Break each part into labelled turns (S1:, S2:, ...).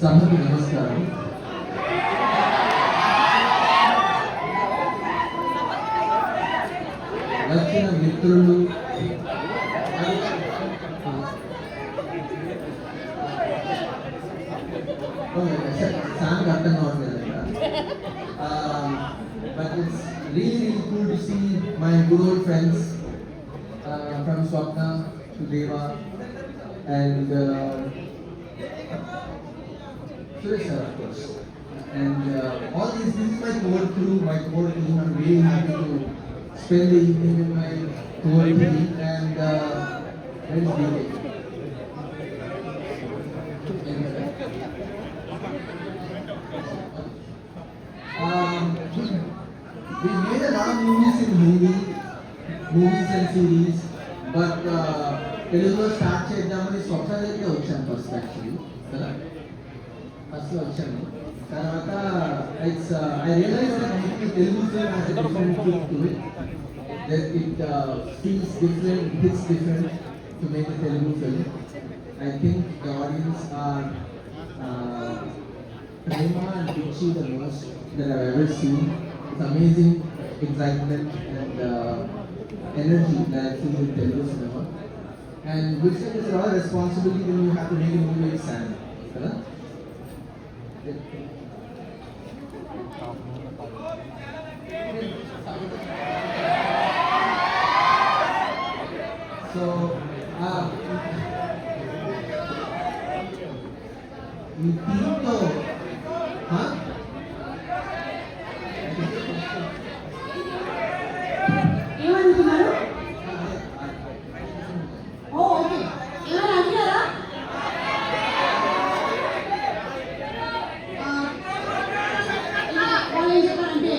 S1: సభకు నమస్కారం. వచ్చిన మిత్రులు, సాంగ్ అర్థం కావట్లేదు but it's really cool to see my good old friends from Swapna to Deva and Suresh sir, of course. And all these, this is my core crew, my core team. I'm really happy to spend the evening with my core team and let's do it. We made a lot of movies in movies and series, but Telugu start చేద్దామని స్వప్నదైతే వచ్చాను first actually కదా first వచ్చాను తర్వాత it's I realise that Telugu film has a different look to it that it feels different, hits different to make a Telugu film. I think the audience are Prema and Pichi the most that I've ever seen. It's amazing excitement and energy that I feel in Telugu cinema. And which is a lot of responsibility when you have to make a movie with Sam. Right? So, ఈ టీంతో
S2: ఏమంటున్నారు? Okay, ఏమైనా అడిగారా? వాళ్ళు ఏం చెప్పారంటే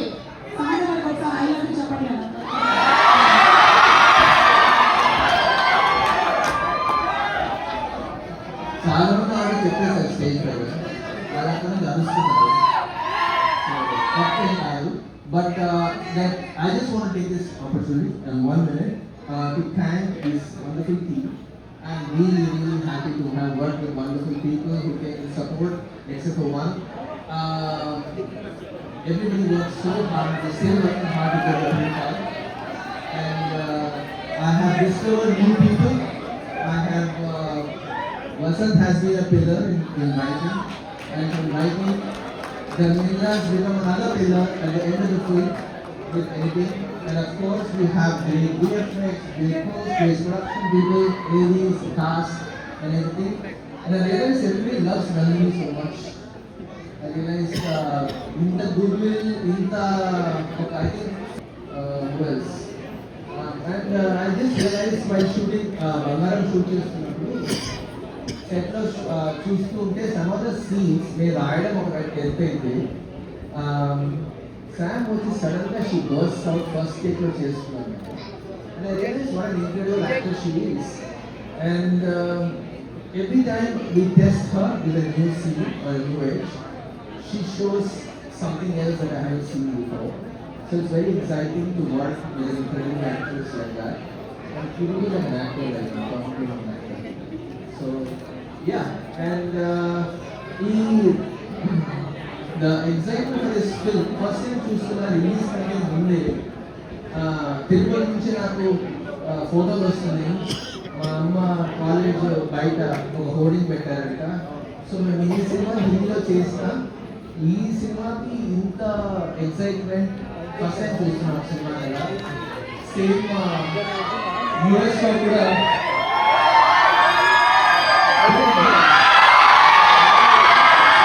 S2: సాయంత్రం ఒకసారి ఐదు చెప్పండి కదా.
S1: చాలా మంది ఆవిడ చెప్పేసారు స్టేజ్ పైన వాళ్ళతో అరుస్తున్నారు కాదు but that I just want to take this opportunity in 1 minute to thank this wonderful team. I'm really happy to have worked with wonderful people who came to support except for one. Everybody worked so hard, they still working hard to get the film out. And I have discovered new people. I have Vasant has been a pillar in writing, and from writing, Dharmendra has become another pillar at the end of the film with editing. And of course, we have great VFX, great post, great production people, ladies, cast, and everything. And I realized everybody loves Nalini so much. I realized in the goodwill, in the, I think, who else? And I just realized by shooting Bangaram shootings, సెట్లో చూస్తూ ఉంటే some of the scenes నేను రాయడం ఒక ఎత్తైతే Sam వచ్చి సడన్గా she burst out first టేక్లో చేస్తున్నాను and I realise what an incredible actor she is and every time we test her with a new scene or new age she shows something else that I have seen before so it's very exciting to work with an incredible actors like that and feeling like an actor like confident an actor so yeah, and the excitement for this film, first time చూస్తున్నా release కంటే ముందే తిరుపతి నుంచి నాకు ఫోటోలు వస్తుంది మా అమ్మ college బయట ఒక హోర్డింగ్ పెట్టారంట సో మేము ఈ సినిమా హిందీలో చేసినాం ఈ సినిమాకి ఇంత ఎక్సైట్మెంట్ ఫస్ట్ టైం చూస్తున్నాం సినిమా కదా సేమ్ యూఎస్లో కూడా